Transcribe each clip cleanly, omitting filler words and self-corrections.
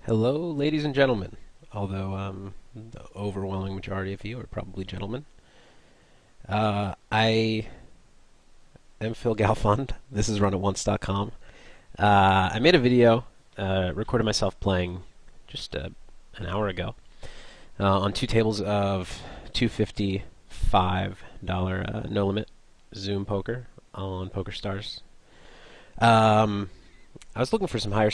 Hello, ladies and gentlemen. Although the overwhelming majority of you are probably gentlemen. I am Phil Galfond. This is runatonce.com. I made a video, recorded myself playing just an hour ago on two tables of $255 no limit Zoom poker on PokerStars. I was looking for some higher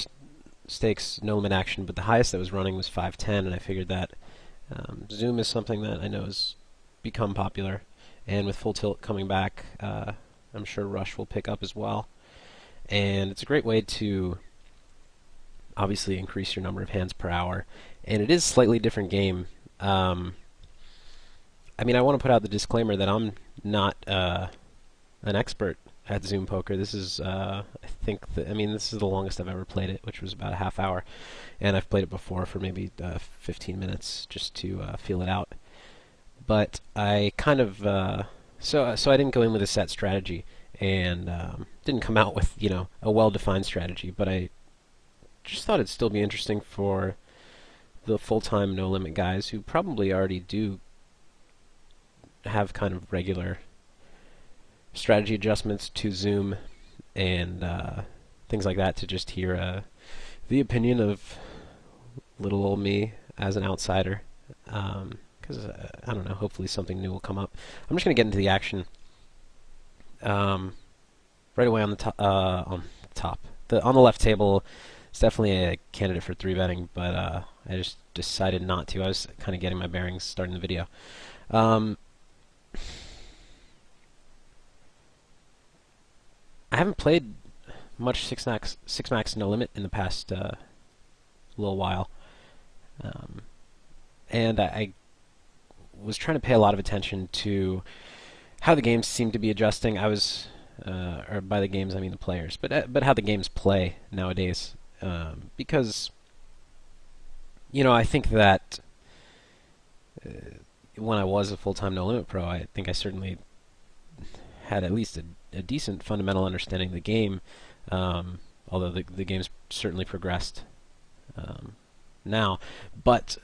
stakes no limit action, but the highest that was running was 510, and I figured that Zoom is something that I know has become popular, and with full tilt coming back, I'm sure Rush will pick up as well. And it's a great way to obviously increase your number of hands per hour, and it is a slightly different game. I want to put out the disclaimer that I'm not an expert at Zoom poker. This is, this is the longest I've ever played it, which was about a half hour, and I've played it before for maybe 15 minutes just to feel it out. But I kind of, so I didn't go in with a set strategy, and didn't come out with a well-defined strategy. But I just thought it'd still be interesting for the full-time no-limit guys who probably already do have kind of regular strategy adjustments to Zoom and things like that, to just hear the opinion of little old me as an outsider. Because I don't know, hopefully something new will come up. I'm just going to get into the action right away on the top. On the left table, it's definitely a candidate for 3-betting, but I just decided not to. I was kind of getting my bearings starting the video. I haven't played much six max no limit in the past little while, and I was trying to pay a lot of attention to how the games seem to be adjusting. I was, or by the games I mean the players, but how the games play nowadays, because I think that when I was a full-time no limit pro, I think I certainly had at least a decent fundamental understanding of the game, although the game's certainly progressed now. But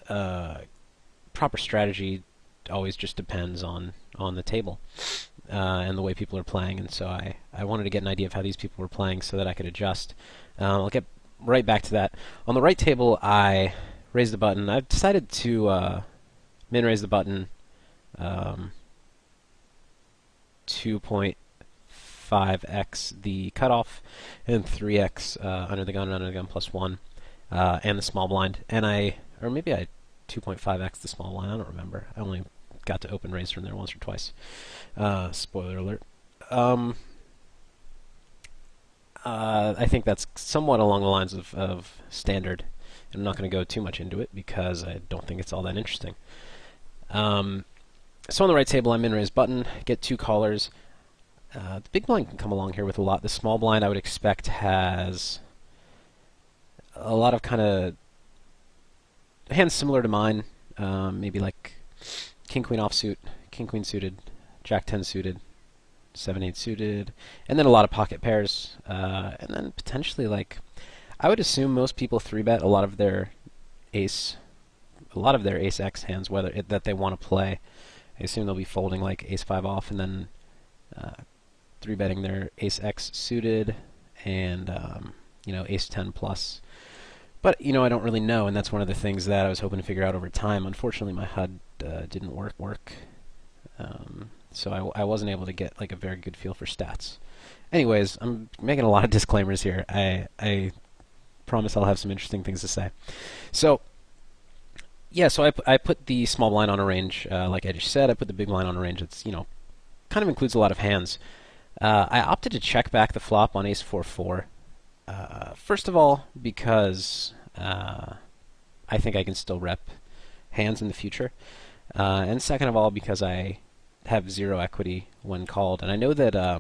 proper strategy always just depends on the table and the way people are playing, and so I wanted to get an idea of how these people were playing so that I could adjust. I'll get right back to that. On the right table, I raised the button. I've decided to min-raise the button 2.5x the cutoff, and 3x under the gun plus 1, and the small blind. And or maybe I 2.5x the small blind, I don't remember. I only got to open raise from there once or twice. Spoiler alert. I think that's somewhat along the lines of standard. I'm not going to go too much into it because I don't think it's all that interesting. So on the right table, I'm min-raise button, get 2 callers. The big blind can come along here with a lot. The small blind, I would expect, has a lot of kind of hands similar to mine, maybe like King Queen offsuit, King Queen suited, Jack 10 suited, 7-8 suited, and then a lot of pocket pairs, and then potentially, like, I would assume most people 3-bet a lot of their ace X hands, that they want to play. I assume they'll be folding like ace 5 off, and then 3-betting their ace X suited and ace 10 plus. But I don't really know, and that's one of the things that I was hoping to figure out over time. Unfortunately, my HUD didn't work, so I wasn't able to get like a very good feel for stats. Anyways, I'm making a lot of disclaimers here. I promise I'll have some interesting things to say. So yeah, so I put the small blind on a range, like I just said. I put the big blind on a range that's kind of includes a lot of hands. I opted to check back the flop on ace 4-4. First of all, because I think I can still rep hands in the future, and second of all, because I have 0 equity when called, and I know that I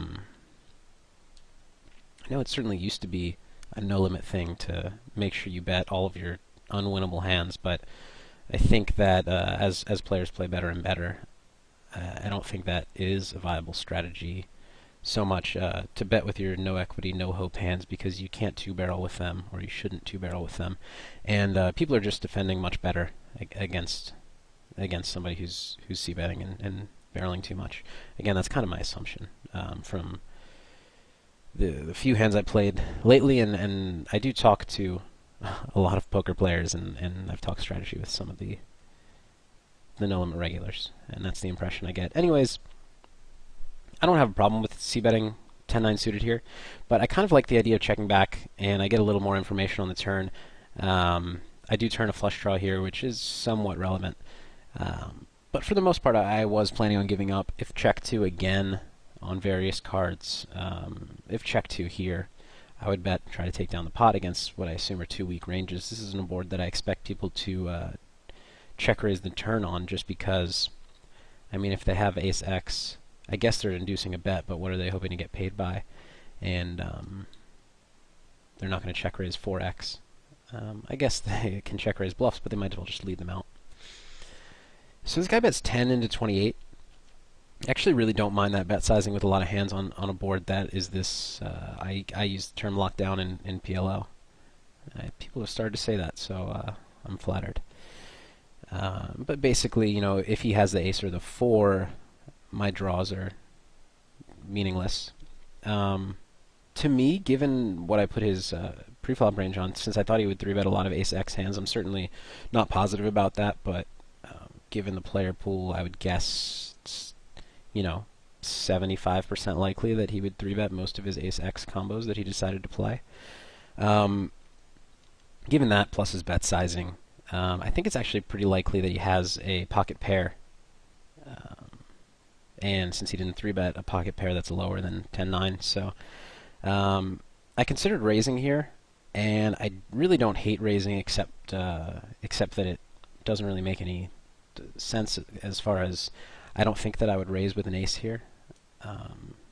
know it certainly used to be a no-limit thing to make sure you bet all of your unwinnable hands, but I think that as players play better and better, I don't think that is a viable strategy so much to bet with your no equity, no hope hands because you can't two barrel with them, or you shouldn't two barrel with them, and people are just defending much better against somebody who's c betting and barreling too much. Again, that's kind of my assumption from the few hands I played lately, and I do talk to a lot of poker players, and I've talked strategy with some of the no limit regulars, and that's the impression I get. Anyways, I don't have a problem with c-betting 10-9 suited here, but I kind of like the idea of checking back, and I get a little more information on the turn. I do turn a flush draw here, which is somewhat relevant. But for the most part, I was planning on giving up. If check 2 again on various cards, if check 2 here, I would bet try to take down the pot against what I assume are two weak ranges. This isn't a board that I expect people to check raise the turn on just because, I mean, if they have ace X, I guess they're inducing a bet, but what are they hoping to get paid by? And they're not going to check raise 4x. I guess they can check raise bluffs, but they might as well just lead them out. So this guy bets 10 into 28. I actually really don't mind that bet sizing with a lot of hands on a board that is this. I use the term lockdown in PLO. People have started to say that, so I'm flattered. But basically, you know, if he has the ace or the 4, my draws are meaningless. To me, given what I put his preflop range on, since I thought he would 3-bet a lot of ace-x hands, I'm certainly not positive about that, but given the player pool, I would guess, you know, 75% likely that he would 3-bet most of his ace-x combos that he decided to play. Given that, plus his bet sizing, I think it's actually pretty likely that he has a pocket pair. And since he didn't 3-bet a pocket pair that's lower than 10-9, so I considered raising here, and I really don't hate raising except that it doesn't really make any sense as far as I don't think that I would raise with an ace here.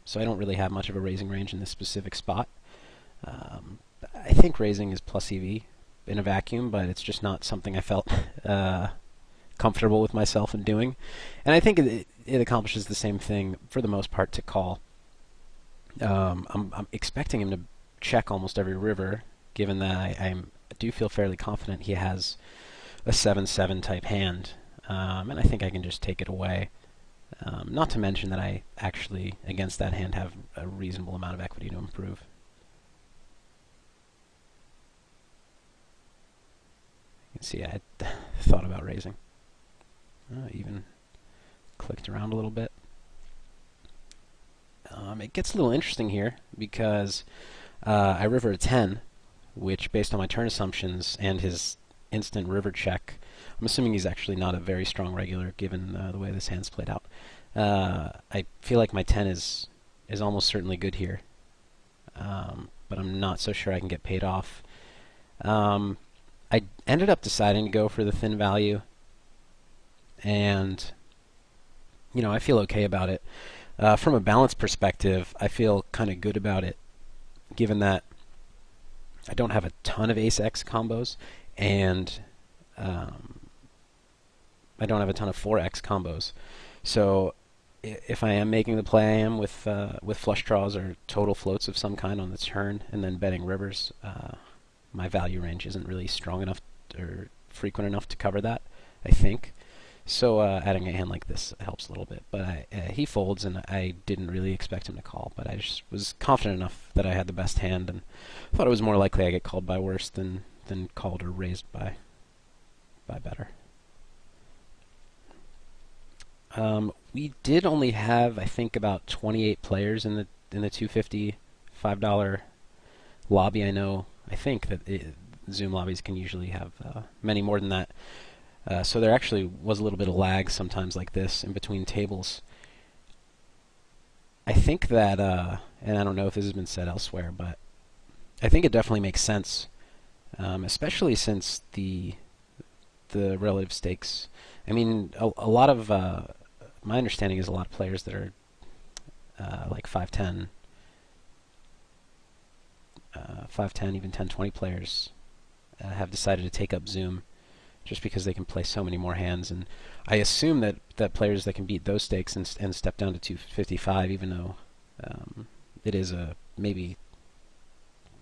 So I don't really have much of a raising range in this specific spot. I think raising is plus EV in a vacuum, but it's just not something I felt comfortable with myself in doing. And I think it accomplishes the same thing for the most part to call. I'm expecting him to check almost every river, given that I do feel fairly confident he has a 7-7 type hand, and I think I can just take it away. Not to mention that I actually, against that hand, have a reasonable amount of equity to improve. You can see I had thought about raising. Even clicked around a little bit. It gets a little interesting here because I river a 10, which based on my turn assumptions and his instant river check, I'm assuming he's actually not a very strong regular given the way this hand's played out. I feel like my 10 is almost certainly good here, but I'm not so sure I can get paid off. I ended up deciding to go for the thin value, and you know, I feel okay about it. From a balance perspective, I feel kind of good about it, given that I don't have a ton of ace-x combos, and I don't have a ton of 4x combos. So if I am making the play I am with flush draws or total floats of some kind on the turn and then betting rivers, my value range isn't really strong enough or frequent enough to cover that, I think. So adding a hand like this helps a little bit. But he folds, and I didn't really expect him to call. But I just was confident enough that I had the best hand, and thought it was more likely I get called by worse than called or raised by better. We did only have, I think, about 28 players in the $250 $5 lobby. I think that Zoom lobbies can usually have many more than that. So there actually was a little bit of lag sometimes like this in between tables. I think that, and I don't know if this has been said elsewhere, but I think it definitely makes sense, especially since the relative stakes. I mean, a lot of my understanding is a lot of players that are like 5'10", even 10-20 players have decided to take up Zoom just because they can play so many more hands. And I assume that players that can beat those stakes and step down to 255, even though It is a maybe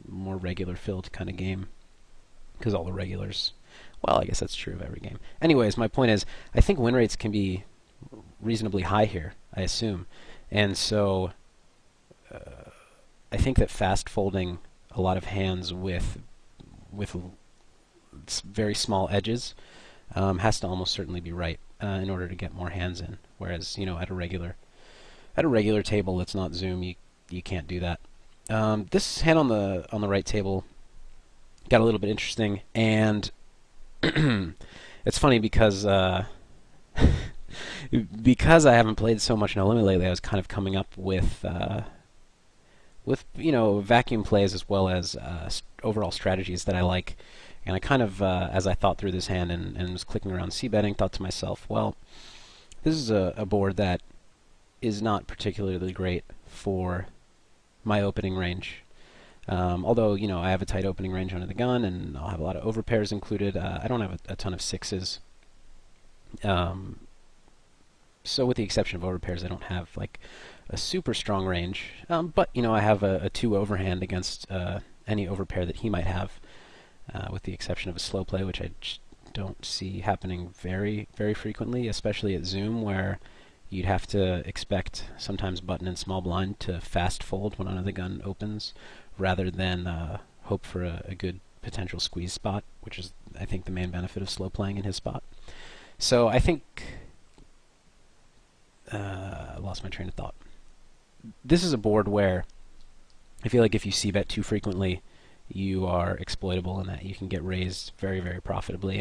more regular filled kind of game because all the regulars. Well, I guess that's true of every game. Anyways, my point is, I think win rates can be reasonably high here. I assume, and so I think that fast folding a lot of hands with very small edges has to almost certainly be right in order to get more hands in. Whereas at a regular table that's not Zoom, you can't do that. This hand on the right table got a little bit interesting, and it's funny because because I haven't played so much No Limit lately. I was kind of coming up with vacuum plays as well as overall strategies that I like. And I kind of, as I thought through this hand and was clicking around c-betting, thought to myself, well, this is a board that is not particularly great for my opening range. Although, I have a tight opening range under the gun, and I'll have a lot of overpairs included. I don't have a ton of sixes. So with the exception of overpairs, I don't have like a super strong range. But, I have a 2 overhand against any overpair that he might have. With the exception of a slow play, which I just don't see happening very, very frequently, especially at Zoom, where you'd have to expect sometimes button and small blind to fast fold when under the gun opens, rather than hope for a good potential squeeze spot, which is, I think, the main benefit of slow playing in his spot. So I think I lost my train of thought. This is a board where I feel like if you c-bet too frequently, you are exploitable in that you can get raised very, very profitably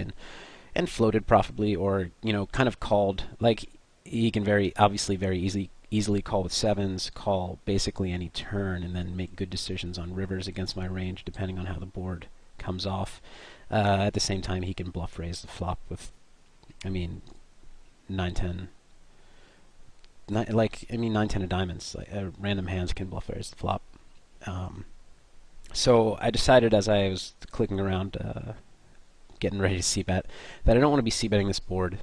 and floated profitably, or kind of called, like he can very easily call with sevens, call basically any turn, and then make good decisions on rivers against my range depending on how the board comes off. At the same time, he can bluff raise the flop with 9-10 9-10 of diamonds. Like, random hands can bluff raise the flop. So I decided as I was clicking around, getting ready to c-bet, that I don't want to be c-betting this board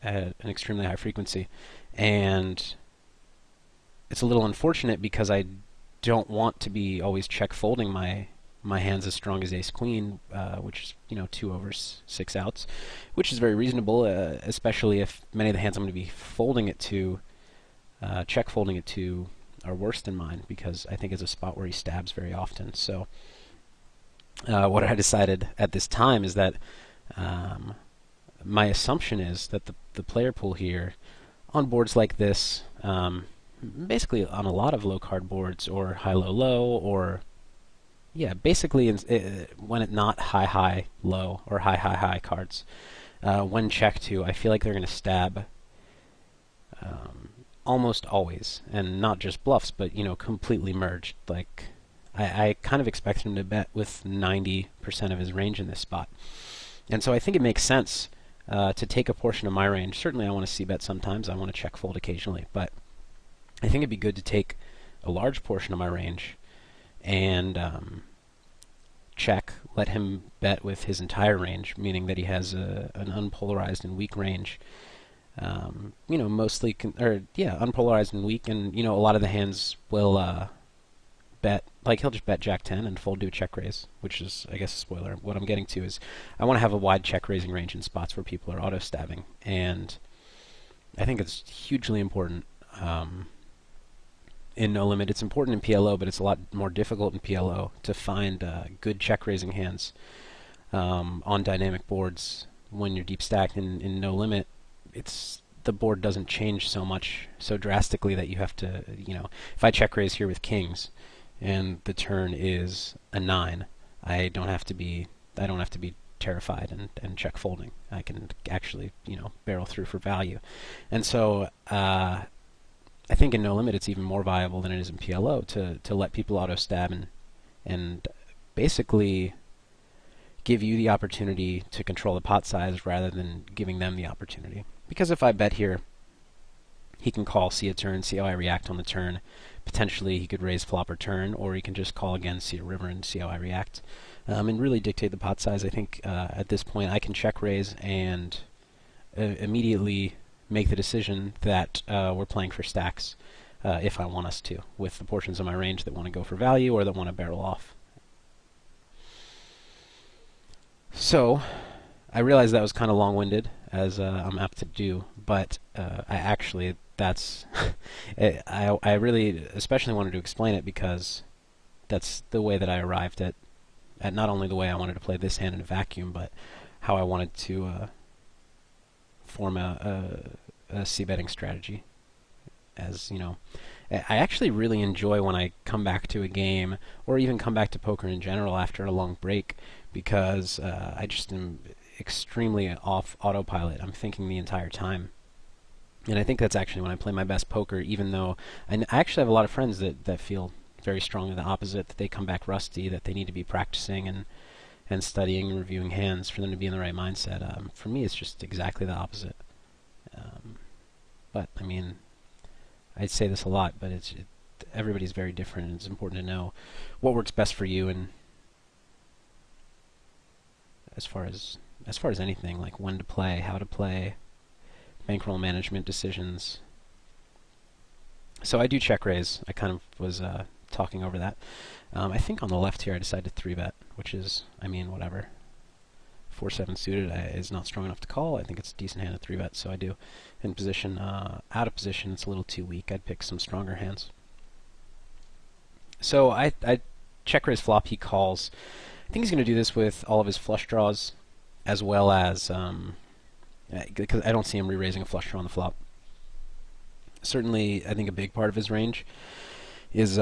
at an extremely high frequency. And it's a little unfortunate because I don't want to be always check folding my hands as strong as ace queen, which is 2 overs 6 outs, which is very reasonable, especially if many of the hands I'm going to be folding it to, check folding it to, are worse than mine, because I think it's a spot where he stabs very often. So what I decided at this time is that my assumption is that the player pool here on boards like this, basically on a lot of low card boards or high-low-low, or basically when it not high-high-low or high-high-high cards, when check to, I feel like they're going to stab almost always, and not just bluffs, but completely merged. Like I kind of expect him to bet with 90% of his range in this spot, and so I think it makes sense to take a portion of my range. Certainly, I want to c-bet sometimes. I want to check fold occasionally, but I think it'd be good to take a large portion of my range and check, let him bet with his entire range, meaning that he has an unpolarized and weak range. Mostly, unpolarized and weak, and a lot of the hands will bet, like he'll just bet Jack 10 and fold to a check raise, which is, I guess, a spoiler. What I'm getting to is I want to have a wide check raising range in spots where people are auto stabbing, and I think it's hugely important in No Limit. It's important in PLO, but it's a lot more difficult in PLO to find good check raising hands on dynamic boards when you're deep stacked. In No Limit, the board doesn't change so drastically that you have to, if I check raise here with kings and the turn is a 9, I don't have to be terrified and check folding. I can actually, barrel through for value. And so I think in No Limit it's even more viable than it is in PLO to let people auto stab and basically give you the opportunity to control the pot size rather than giving them the opportunity. Because if I bet here, he can call, see a turn, see how I react on the turn. Potentially he could raise flop or turn, or he can just call again, see a river, and see how I react. And really dictate the pot size. I think at this point I can check raise and immediately make the decision that we're playing for stacks. if I want us to, with the portions of my range that want to go for value or that want to barrel off. So I realized that was kind of long-winded, as I'm apt to do, but I actually, that's, I really especially wanted to explain it because that's the way that I arrived at not only the way I wanted to play this hand in a vacuum, but how I wanted to form a c-betting strategy. As you know, I actually really enjoy when I come back to a game, or even come back to poker in general after a long break, because I just am extremely off autopilot. I'm thinking the entire time. And I think that's actually when I play my best poker, even though I actually have a lot of friends that feel very strongly the opposite, that they come back rusty, that they need to be practicing and studying and reviewing hands for them to be in the right mindset. For me, it's just exactly the opposite. But, I mean, I say this a lot, but everybody's very different, and it's important to know what works best for you, and as far as anything, like when to play, how to play, bankroll management decisions. So I do check raise. I kind of was talking over that. I think on the left here I decided to 3-bet, which is, I mean, whatever. 4-7 suited is not strong enough to call. I think it's a decent hand to 3-bet, so I do. In position, out of position, it's a little too weak. I'd pick some stronger hands. So I check raise flop. He calls. I think he's going to do this with all of his flush draws, as well as because I don't see him re-raising a flush draw on the flop. Certainly, I think a big part of his range is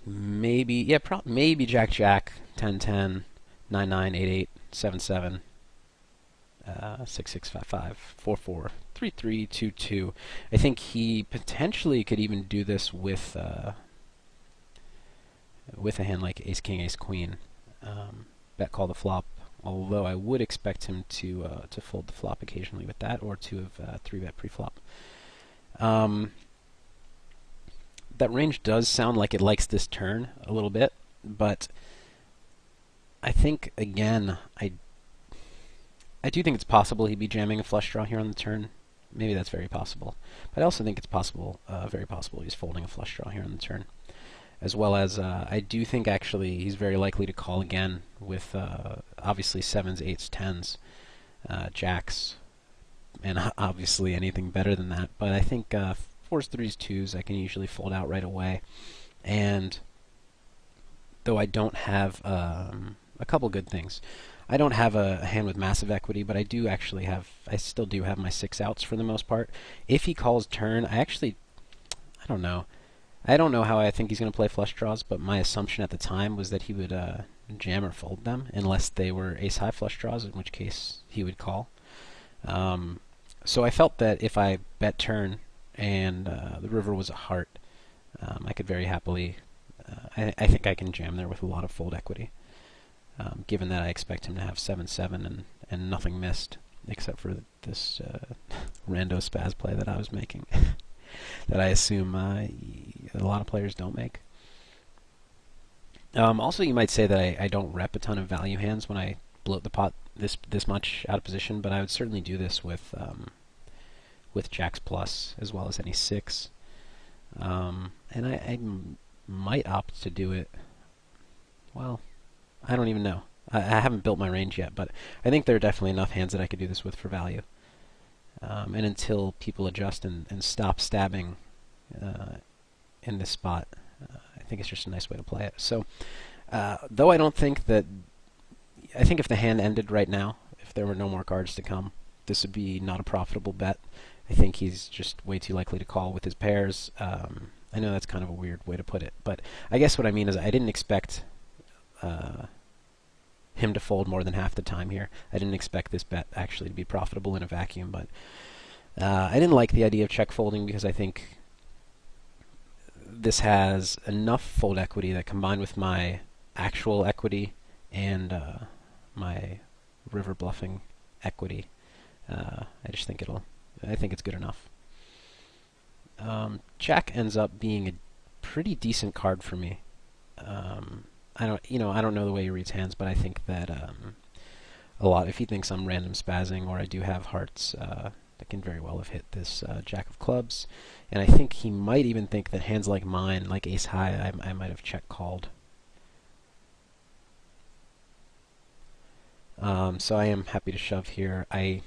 maybe Jack Jack, 10-10, 9-9, 8-8, 7-7, 6-6, 5-5, 4-4, 3-3, 2-2. I think he potentially could even do this with a hand like Ace King, Ace Queen. Bet call the flop. Although I would expect him to fold the flop occasionally with that, or to have 3-bet pre-flop. That range does sound like it likes this turn a little bit, but I think, again, I do think it's possible he'd be jamming a flush draw here on the turn. Maybe that's very possible. But I also think it's possible, very possible, he's folding a flush draw here on the turn. As well as, I do think actually he's very likely to call again with obviously 7s, 8s, 10s, jacks, and obviously anything better than that. But I think 4s, 3s, 2s I can usually fold out right away. And though I don't have a couple good things. I don't have a hand with massive equity, but I still do have my 6 outs for the most part. If he calls turn, I don't know. I don't know how I think he's going to play flush draws, but my assumption at the time was that he would jam or fold them, unless they were ace-high flush draws, in which case he would call. So I felt that if I bet turn and the river was a heart, I could very happily, I think I can jam there with a lot of fold equity, given that I expect him to have 7-7 and nothing missed, except for this rando spaz play that I was making. That I assume a lot of players don't make. Also, you might say that I don't rep a ton of value hands when I bloat the pot this much out of position, but I would certainly do this with jacks plus as well as any 6. And I might opt to do it. Well, I don't even know. I haven't built my range yet, but I think there are definitely enough hands that I could do this with for value. And until people adjust and stop stabbing in this spot, I think it's just a nice way to play it. So, though I don't think that... I think if the hand ended right now, if there were no more cards to come, this would be not a profitable bet. I think he's just way too likely to call with his pairs. I know that's kind of a weird way to put it, but I guess what I mean is I didn't expect him to fold more than half the time here. I didn't expect this bet actually to be profitable in a vacuum, but I didn't like the idea of check folding because I think this has enough fold equity that, combined with my actual equity and my river bluffing equity, I think it's good enough. Jack ends up being a pretty decent card for me. I don't know the way he reads hands, but I think that a lot, if he thinks I'm random spazzing or I do have hearts that can very well have hit this Jack of Clubs. And I think he might even think that hands like mine, like Ace High, I might have check called. So I am happy to shove here. I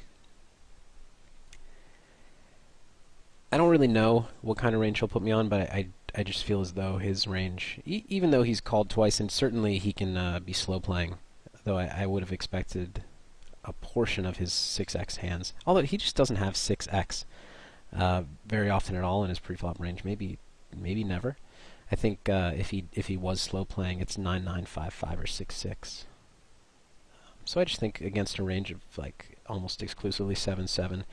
don't really know what kind of range he'll put me on, but I just feel as though his range, even though he's called twice, and certainly he can be slow playing, though I would have expected a portion of his 6x hands. Although he just doesn't have 6x very often at all in his preflop range. Maybe never. I think if he was slow playing, it's 9-9, 5-5, or 6-6. So I just think against a range of like almost exclusively 7-7,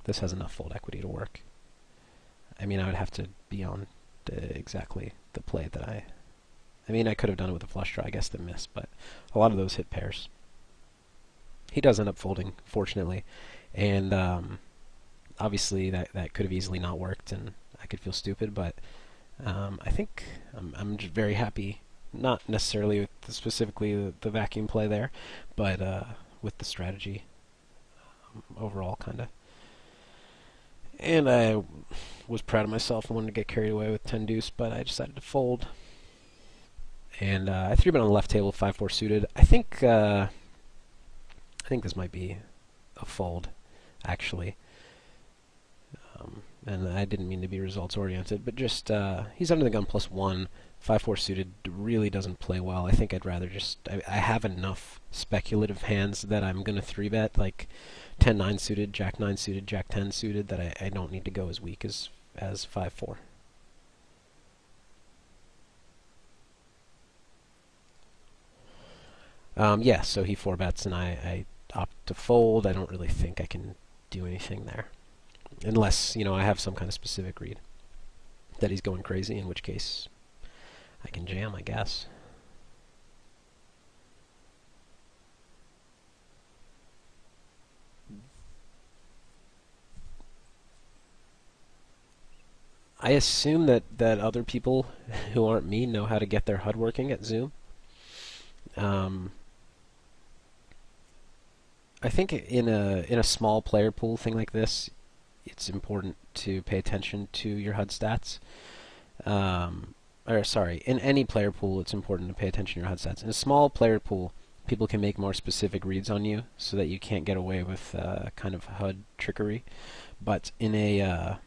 this has enough fold equity to work. I mean, I would have to be on exactly the play that I mean, I could have done it with a flush draw, I guess, that missed, but a lot of those hit pairs. He does end up folding, fortunately, and obviously that could have easily not worked, and I could feel stupid, but I think I'm just very happy, not necessarily with specifically the vacuum play there, but with the strategy overall, kind of. And I was proud of myself. I wanted to get carried away with 10 deuce, but I decided to fold. And I 3-bet on the left table, 5-4 suited. I think this might be a fold, actually. And I didn't mean to be results oriented, but just he's under the gun +1, 5-4 suited really doesn't play well. I think I'd rather just I have enough speculative hands that I'm gonna 3-bet, like 10-9 suited, Jack-9 suited, Jack-10 suited, that I don't need to go as weak as 5-4. Yeah, so he 4-bets and I opt to fold. I don't really think I can do anything there. Unless, I have some kind of specific read that he's going crazy, in which case I can jam, I guess. I assume that other people who aren't me know how to get their HUD working at Zoom. I think in a small player pool thing like this, it's important to pay attention to your HUD stats. In any player pool, it's important to pay attention to your HUD stats. In a small player pool, people can make more specific reads on you, so that you can't get away with kind of HUD trickery. But in a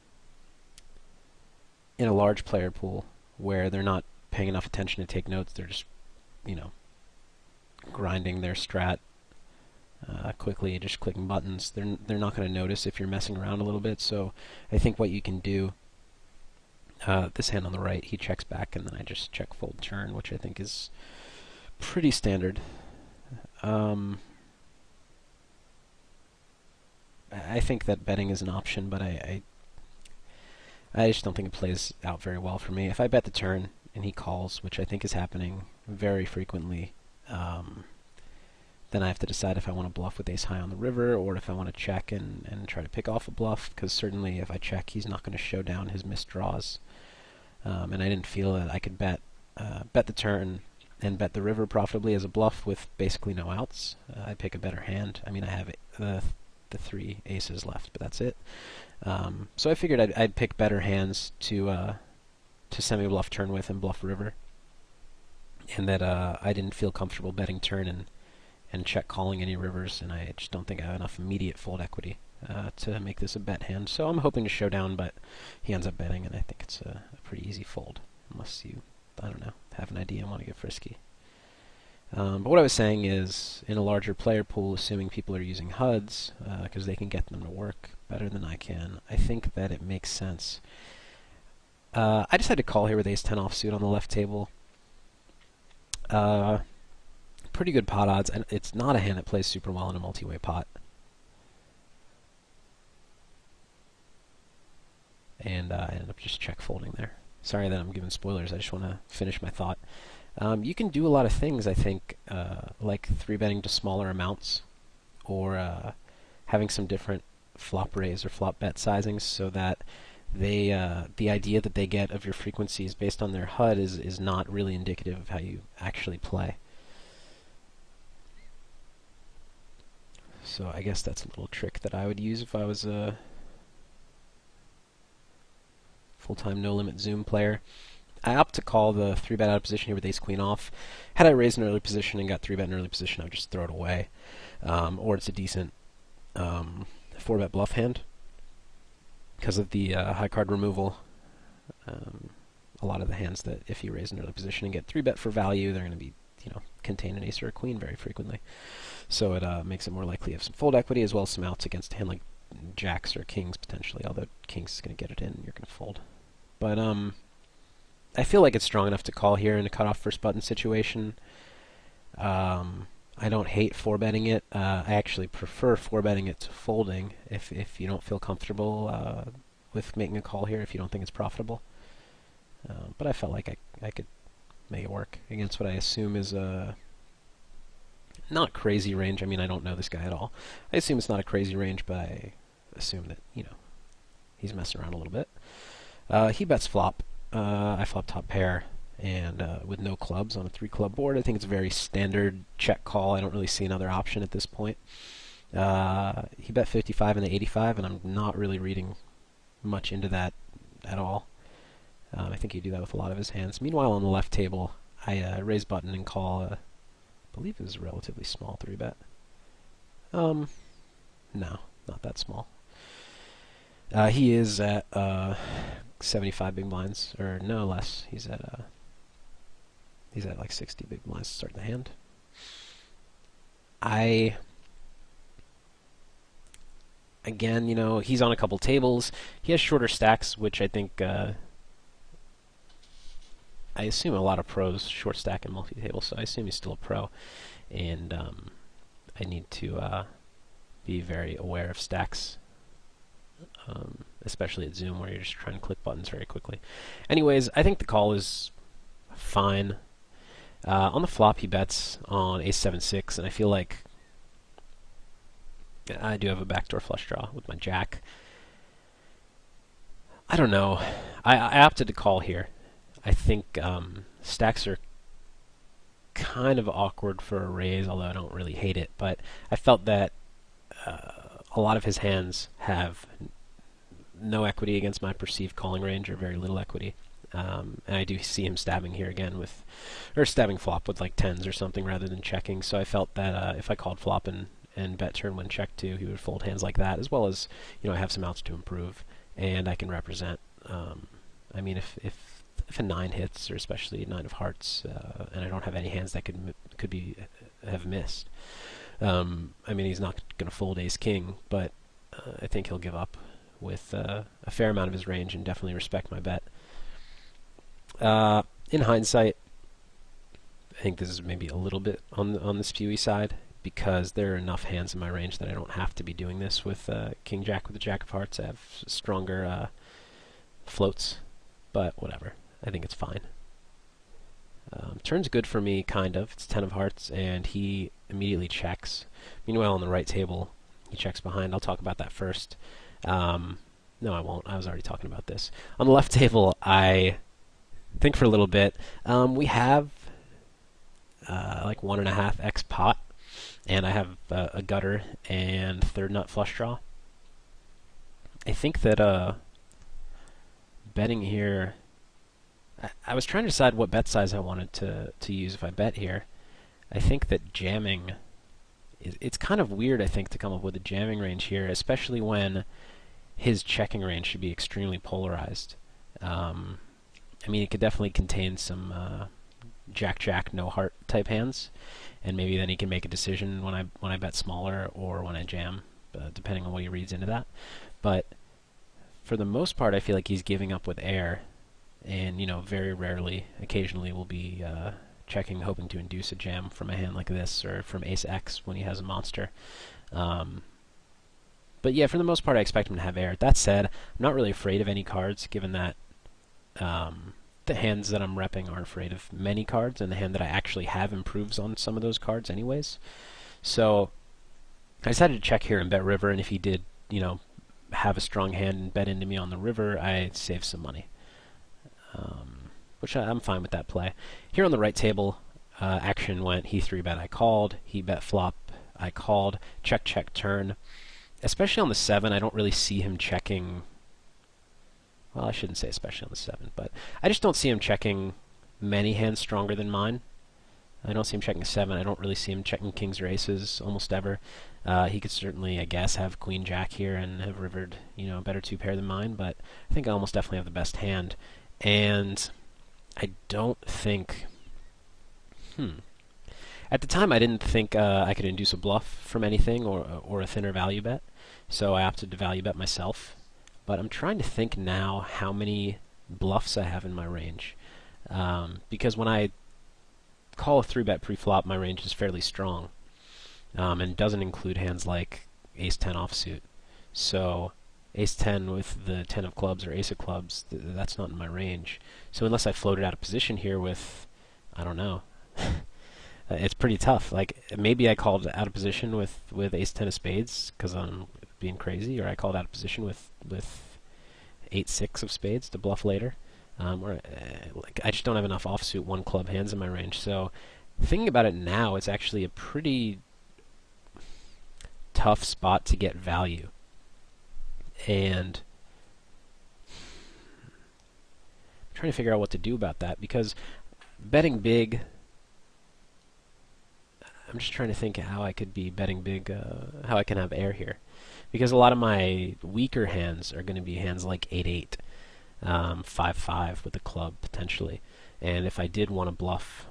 large player pool, where they're not paying enough attention to take notes, they're just, grinding their strat quickly, just clicking buttons. They're not going to notice if you're messing around a little bit. So I think what you can do, this hand on the right, he checks back, and then I just check fold turn, which I think is pretty standard. I think that betting is an option, but I just don't think it plays out very well for me. If I bet the turn and he calls, which I think is happening very frequently, then I have to decide if I want to bluff with ace high on the river, or if I want to check and try to pick off a bluff, because certainly if I check, he's not going to show down his missed draws. And I didn't feel that I could bet the turn and bet the river profitably as a bluff with basically no outs. I pick a better hand. I mean, I have the 3 aces left, but that's it. So I figured I'd pick better hands to semi-bluff turn with and bluff river, and that I didn't feel comfortable betting turn and check calling any rivers, and I just don't think I have enough immediate fold equity to make this a bet hand. So I'm hoping to show down, but he ends up betting, and I think it's a pretty easy fold, unless you, I don't know, have an idea and want to get frisky. But what I was saying is, in a larger player pool, assuming people are using HUDs, because they can get them to work better than I can, I think that it makes sense. I decided to call here with ace-10 offsuit on the left table. Pretty good pot odds, and it's not a hand that plays super well in a multi-way pot. And I ended up just check folding there. Sorry that I'm giving spoilers, I just want to finish my thought. You can do a lot of things, I think, like 3-betting to smaller amounts, or having some different flop raise or flop bet sizings, so that they the idea that they get of your frequencies based on their HUD is not really indicative of how you actually play. So I guess that's a little trick that I would use if I was a full-time no-limit Zoom player. I opt to call the 3-bet out of position here with ace-queen off. Had I raised an early position and got 3-bet in early position, I would just throw it away. Or it's a decent 4-bet bluff hand because of the high card removal. A lot of the hands that if you raise an early position and get 3-bet for value, they're going to be, contain an ace or a queen very frequently. So it makes it more likely to have some fold equity as well as some outs against a hand like jacks or kings potentially, although kings is going to get it in and you're going to fold. But I feel like it's strong enough to call here in a cutoff first button situation. I don't hate 4-betting it. I actually prefer 4-betting it to folding if you don't feel comfortable with making a call here, if you don't think it's profitable. But I felt like I could make it work against what I assume is a not crazy range. I mean, I don't know this guy at all. I assume it's not a crazy range, but I assume that, he's messing around a little bit. He bets flop. I flop top pair, and with no clubs on a 3-club board, I think it's a very standard check call. I don't really see another option at this point. He bet 55 and the 85, and I'm not really reading much into that at all. I think he'd do that with a lot of his hands. Meanwhile, on the left table, I raise button and call, I believe it was a relatively small 3-bet. No, not that small. He is at 75 big blinds, or no less. He's at like 60 big blinds to start the hand. Again, he's on a couple tables. He has shorter stacks, which I think I assume a lot of pros short stack and multi-table, so I assume he's still a pro. And I need to be very aware of stacks, especially at Zoom where you're just trying to click buttons very quickly. Anyways, I think the call is fine. On the flop, he bets on ace-7-6, and I feel like I do have a backdoor flush draw with my jack. I don't know. I opted to call here. I think stacks are kind of awkward for a raise, although I don't really hate it. But I felt that a lot of his hands have no equity against my perceived calling range, or very little equity. And I do see him stabbing here again or stabbing flop with like 10s or something rather than checking. So I felt that if I called flop and bet turn when check 2, he would fold hands like that, as well as, I have some outs to improve, and I can represent. I mean, if a 9 hits, or especially a 9 of hearts, and I don't have any hands that could have missed. I mean, he's not going to fold ace-king, but I think he'll give up with a fair amount of his range and definitely respect my bet. In hindsight, I think this is maybe a little bit on the spewy side, because there are enough hands in my range that I don't have to be doing this with king-jack with the jack of hearts. I have stronger floats, but whatever. I think it's fine. Turn's good for me, kind of. It's 10 of hearts, and he immediately checks. Meanwhile, on the right table, he checks behind. I'll talk about that first. No, I won't. I was already talking about this. On the left table, I think for a little bit. We have like 1.5x pot, and I have a gutter and third nut flush draw. I think that betting here, I was trying to decide what bet size I wanted to use if I bet here. I think that jamming, it's kind of weird, I think, to come up with a jamming range here, especially when his checking range should be extremely polarized. I mean, it could definitely contain some jack-jack, no-heart type hands, and maybe then he can make a decision when I bet smaller or when I jam, depending on what he reads into that. But for the most part, I feel like he's giving up with air, and very rarely, occasionally, will be checking, hoping to induce a jam from a hand like this, or from ace-x when he has a monster. But yeah, for the most part, I expect him to have air. That said, I'm not really afraid of any cards, given that the hands that I'm repping aren't afraid of many cards, and the hand that I actually have improves on some of those cards anyways. So I decided to check here and bet river, and if he did, have a strong hand and bet into me on the river, I save some money. Which I'm fine with that play. Here on the right table, action went, he 3-bet, I called. He bet flop, I called check, check, turn. Especially on the 7, I don't really see him checking. Well, I shouldn't say especially on the 7, but I just don't see him checking many hands stronger than mine. I don't see him checking a 7. I don't really see him checking kings or aces almost ever. He could certainly, I guess, have queen jack here and have rivered, a better 2 pair than mine, but I think I almost definitely have the best hand. And I don't think... At the time, I didn't think I could induce a bluff from anything or a thinner value bet, so I opted to value bet myself. But I'm trying to think now how many bluffs I have in my range. Because when I call a 3-bet pre-flop, my range is fairly strong, and doesn't include hands like ace-10 offsuit. So ace-10 with the 10 of clubs or ace of clubs, that's not in my range. So unless I floated out of position here with, I don't know, it's pretty tough. Like, maybe I called out of position with ace-10 of spades because I'm being crazy, or I called out of position with 8-6 of spades to bluff later. Or I just don't have enough offsuit 1 club hands in my range. So thinking about it now, it's actually a pretty tough spot to get value. And I'm trying to figure out what to do about that, because betting big, I'm just trying to think how I could be betting big, how I can have air here. Because a lot of my weaker hands are going to be hands like 8-8. 5-5 with a club, potentially. And if I did want to bluff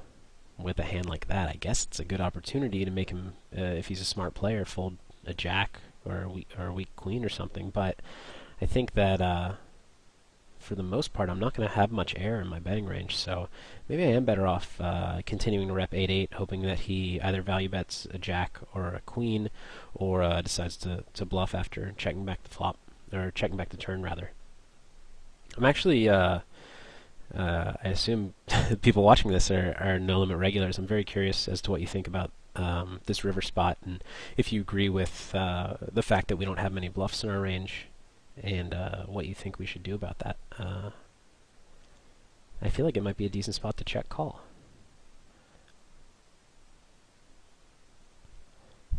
with a hand like that, I guess it's a good opportunity to make him, if he's a smart player, fold a jack or a weak queen or something. But I think that for the most part, I'm not going to have much air in my betting range, so maybe I am better off continuing to rep 8-8, hoping that he either value bets a jack or a queen, or decides to bluff after checking back the flop, or checking back the turn, rather. I'm actually, I assume people watching this are No Limit regulars. I'm very curious as to what you think about this river spot, and if you agree with the fact that we don't have many bluffs in our range, and what you think we should do about that. I feel like it might be a decent spot to check call.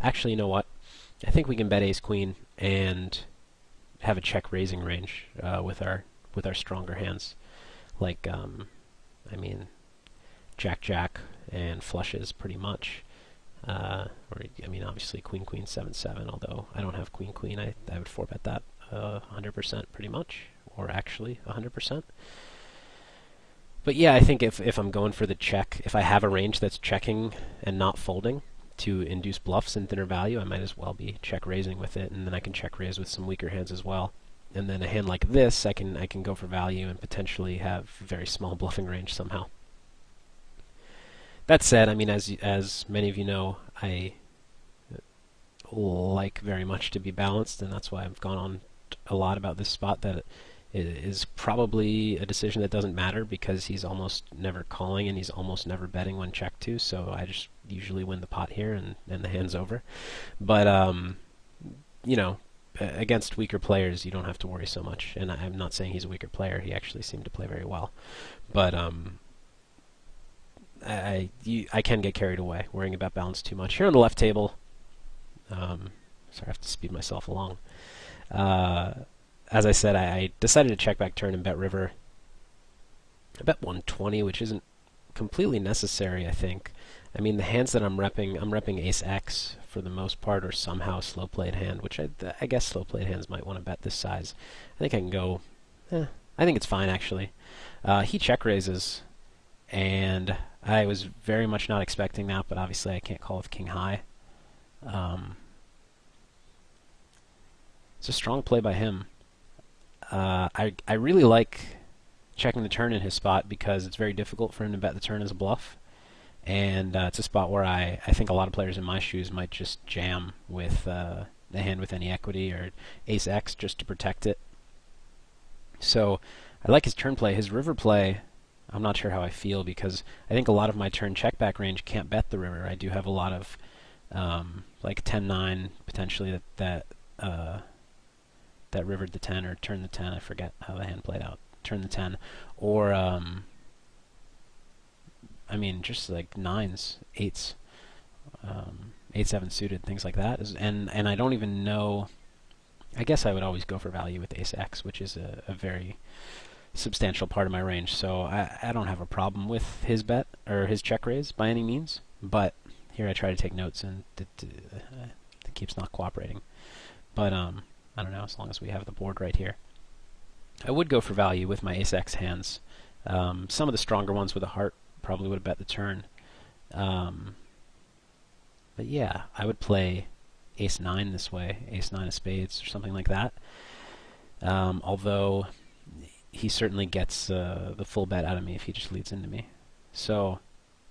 Actually, you know what? I think we can bet ace-queen and have a check raising range with our stronger hands, like I mean, jack-jack and flushes pretty much. Or I mean, obviously queen-queen 7-7. Although I don't have queen-queen, I would 4-bet that 100% pretty much, or actually 100%. But yeah, I think if I'm going for the check, if I have a range that's checking and not folding to induce bluffs in thinner value, I might as well be check raising with it, and then I can check raise with some weaker hands as well. And then a hand like this, I can go for value and potentially have very small bluffing range somehow. That said, I mean, as many of you know, I like very much to be balanced, and that's why I've gone on a lot about this spot, that it is probably a decision that doesn't matter because he's almost never calling and he's almost never betting when checked to, so I just usually win the pot here and the hand's over. But, against weaker players, you don't have to worry so much. And I'm not saying he's a weaker player. He actually seemed to play very well. But I can get carried away worrying about balance too much. Here on the left table, sorry, I have to speed myself along. As I said, I decided to check back turn and bet river. I bet 120, which isn't completely necessary, I think. I mean, the hands that I'm repping ace-x for the most part, or somehow slow-played hand, which I guess slow-played hands might want to bet this size. I think I can go... I think it's fine, actually. He check raises, and I was very much not expecting that, but obviously I can't call with king high. It's a strong play by him. I really like checking the turn in his spot because it's very difficult for him to bet the turn as a bluff. And it's a spot where I think a lot of players in my shoes might just jam with a hand with any equity or ace-x just to protect it. So I like his turn play. His river play, I'm not sure how I feel because I think a lot of my turn check-back range can't bet the river. I do have a lot of like 10-9 potentially that rivered the 10 or turned the 10. I forget how the hand played out. Turn the 10. Or I mean, just like 9s, 8s, 8-7 suited, things like that. And I don't even know. I guess I would always go for value with ace X, which is a very substantial part of my range. So I don't have a problem with his bet or his check raise by any means. But here I try to take notes and it keeps not cooperating. But I don't know. As long as we have the board right here, I would go for value with my ace X hands. Some of the stronger ones with a heart probably would have bet the turn. But yeah, I would play ace 9 this way, ace 9 of spades or something like that. Although he certainly gets the full bet out of me if he just leads into me. So,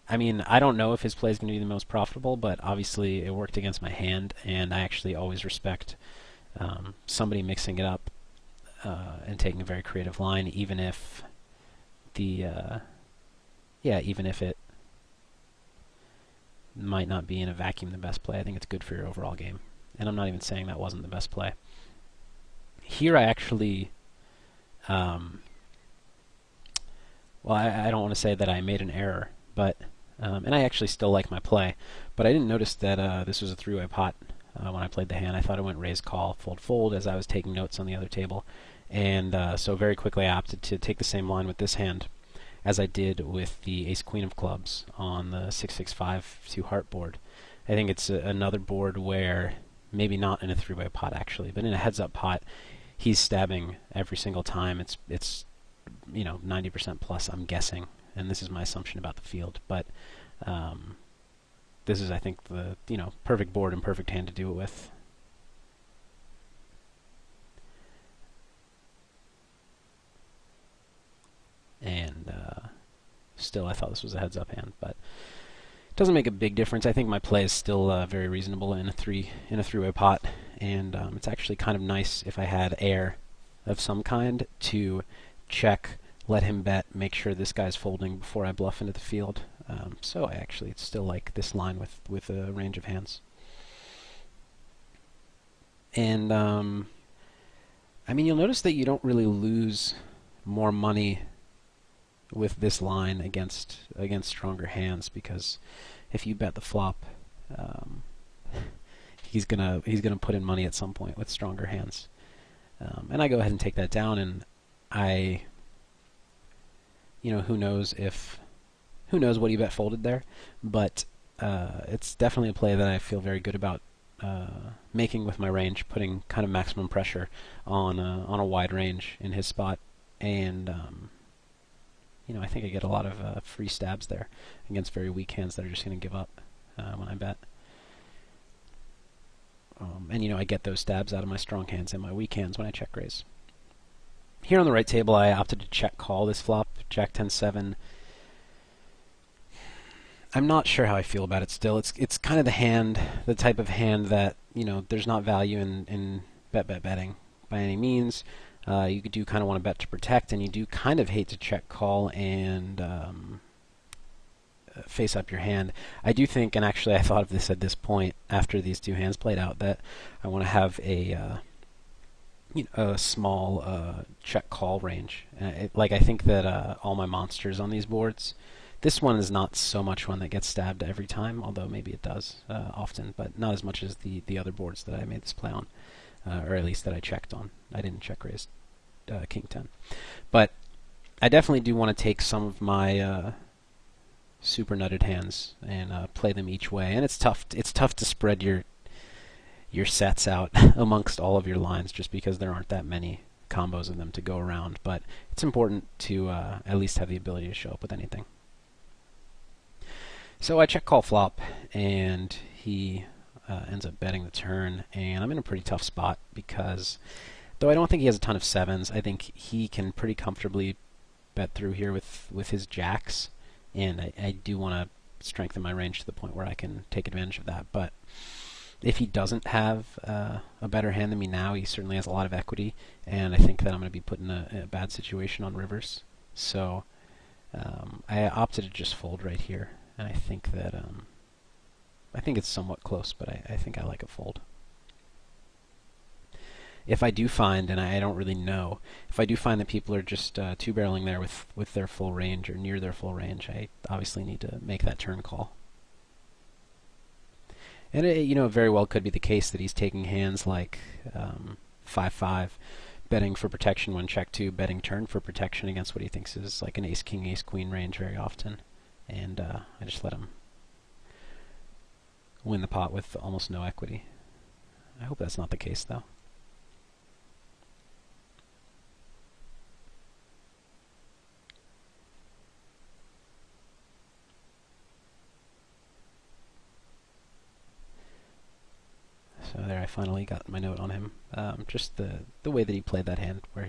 I mean, I don't know if his play is going to be the most profitable, but obviously it worked against my hand, and I actually always respect somebody mixing it up and taking a very creative line, even if even if it might not be in a vacuum the best play. I think it's good for your overall game. And I'm not even saying that wasn't the best play. Here I actually, well, I don't want to say that I made an error, but, and I actually still like my play, but I didn't notice that this was a three-way pot when I played the hand. I thought it went raise, call, fold, fold as I was taking notes on the other table. And so very quickly I opted to take the same line with this hand as I did with the ace-queen of clubs on the 6-6-5 two-heart board. I think it's another board where, maybe not in a three-way pot actually, but in a heads-up pot, he's stabbing every single time. It's 90% plus, I'm guessing, and this is my assumption about the field. But this is, I think, the perfect board and perfect hand to do it with. And still, I thought this was a heads-up hand, but it doesn't make a big difference. I think my play is still very reasonable in a three-way pot, and it's actually kind of nice if I had air of some kind to check, let him bet, make sure this guy's folding before I bluff into the field. So I actually still like this line with a range of hands. And I mean, you'll notice that you don't really lose more money with this line against stronger hands, because if you bet the flop, he's gonna put in money at some point with stronger hands, and I go ahead and take that down, and who knows what he bet folded there, but it's definitely a play that I feel very good about making with my range, putting kind of maximum pressure on a wide range in his spot, and I think I get a lot of free stabs there against very weak hands that are just going to give up when I bet. And I get those stabs out of my strong hands and my weak hands when I check raise. Here on the right table, I opted to check call this flop, Jack 10-7. I'm not sure how I feel about it still. It's kind of the type of hand that there's not value in betting by any means. You do kind of want to bet to protect, and you do kind of hate to check call and face up your hand. I do think, and actually I thought of this at this point after these two hands played out, that I want to have a small check call range. I think that all my monsters on these boards, this one is not so much one that gets stabbed every time, although maybe it does often, but not as much as the other boards that I made this play on. Or at least that I checked on. I didn't check raise King 10. But I definitely do want to take some of my super nutted hands and play them each way. And it's tough to spread your sets out amongst all of your lines, just because there aren't that many combos of them to go around. But it's important to at least have the ability to show up with anything. So I check call flop, and he ends up betting the turn, and I'm in a pretty tough spot because, though I don't think he has a ton of sevens, I think he can pretty comfortably bet through here with his jacks, and I do want to strengthen my range to the point where I can take advantage of that. But if he doesn't have a better hand than me now, he certainly has a lot of equity, and I think that I'm going to be put in a bad situation on rivers. So I opted to just fold right here, and I think that I think it's somewhat close, but I think I like a fold. If I do find, and I don't really know, if I do find that people are just two-barreling there with their full range or near their full range, I obviously need to make that turn call. And it very well could be the case that he's taking hands like 5-5, betting for protection when check 2, betting turn for protection against what he thinks is like an ace-king, ace-queen range very often. And I just let him win the pot with almost no equity. I hope that's not the case, though. So there, I finally got my note on him. Just the way that he played that hand, where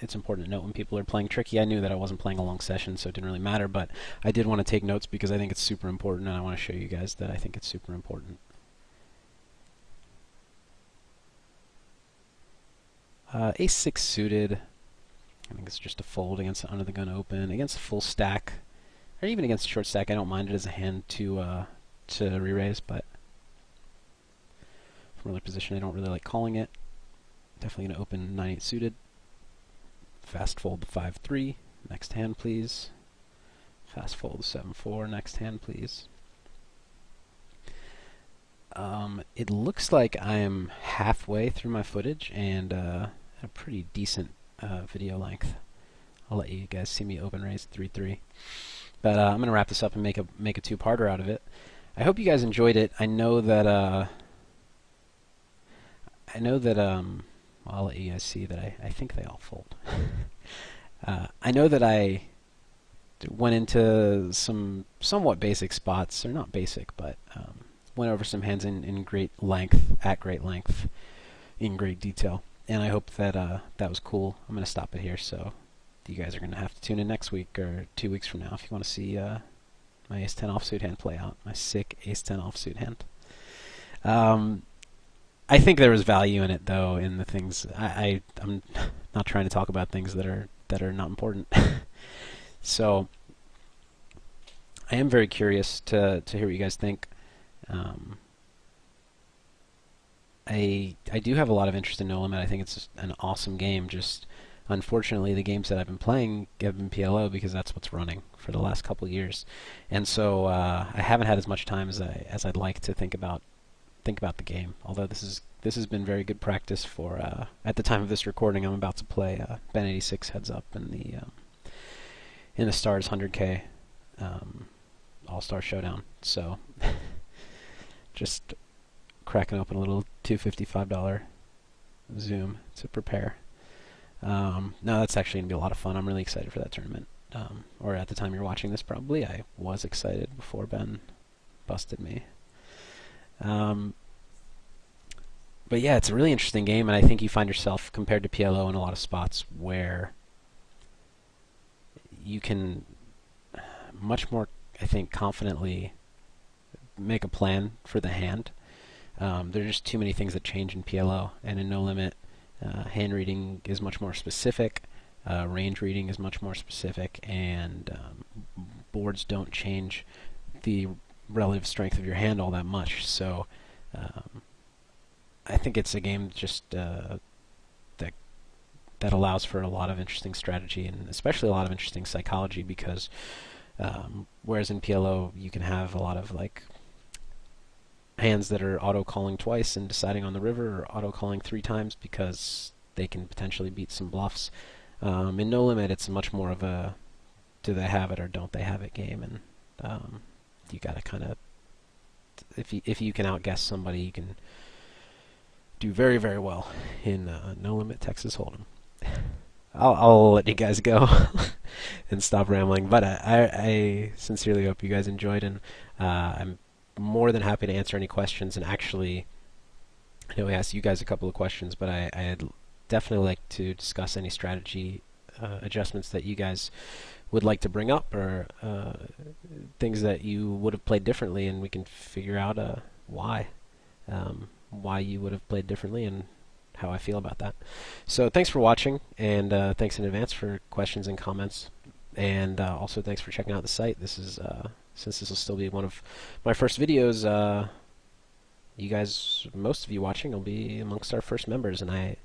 it's important to note when people are playing tricky. I knew that I wasn't playing a long session, so it didn't really matter, but I did want to take notes because I think it's super important, and I want to show you guys that I think it's super important. Ace-6 suited, I think it's just a fold against the under the gun open. Against a full stack, or even against a short stack, I don't mind it as a hand to re-raise, but from early position, I don't really like calling it. Definitely going to open 9-8 suited. Fast fold the 5-3. Next hand, please. Fast fold the 7-4. Next hand, please. It looks like I am halfway through my footage and a pretty decent video length. I'll let you guys see me open raise 3-3. But I'm going to wrap this up and make a two-parter out of it. I hope you guys enjoyed it. I know that well, I'll let you guys see that I think they all fold. I know that I went into some somewhat basic spots, or not basic, but went over some hands in great length, in great detail. And I hope that that was cool. I'm going to stop it here, so you guys are going to have to tune in next week or 2 weeks from now if you want to see my ace-10 offsuit hand play out, my sick ace-10 offsuit hand. I think there was value in it, though, in the things. I'm not trying to talk about things that are not important. So I am very curious to hear what you guys think. I do have a lot of interest in No Limit. I think it's an awesome game. Just unfortunately, the games that I've been playing have been PLO because that's what's running for the last couple of years, and so I haven't had as much time as I'd like to think about the game. Although this has been very good practice for at the time of this recording, I'm about to play Ben 86 heads up in the Stars 100K All-Star Showdown. So just cracking open a little $255 Zoom to prepare. No, that's actually gonna be a lot of fun. I'm really excited for that tournament. Or at the time you're watching this, probably I was excited before Ben busted me. But yeah, it's a really interesting game, and I think you find yourself compared to PLO in a lot of spots where you can much more, I think, confidently make a plan for the hand. There are just too many things that change in PLO, and in No Limit, hand reading is much more specific, range reading is much more specific, and boards don't change the relative strength of your hand all that much. So I think it's a game just that allows for a lot of interesting strategy and especially a lot of interesting psychology because whereas in PLO you can have a lot of like hands that are auto-calling twice and deciding on the river or auto-calling 3 times because they can potentially beat some bluffs. In No Limit it's much more of a do they have it or don't they have it game, and you gotta kind of if you can outguess somebody you can do very, very well in No Limit Texas Hold'em. I'll let you guys go and stop rambling, but I sincerely hope you guys enjoyed, and I'm more than happy to answer any questions. And actually, I know I asked you guys a couple of questions, but I'd definitely like to discuss any strategy adjustments that you guys would like to bring up, or things that you would have played differently, and we can figure out why you would have played differently and how I feel about that. So thanks for watching, and thanks in advance for questions and comments, and also thanks for checking out the site. This is since this will still be one of my first videos, you guys, most of you watching, will be amongst our first members, and I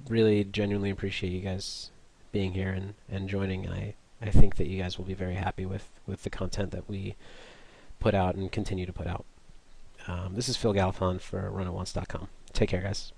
really genuinely appreciate you guys being here and joining. I think that you guys will be very happy with the content that we put out and continue to put out. This is Phil Galfond for runonce.com. Take care, guys.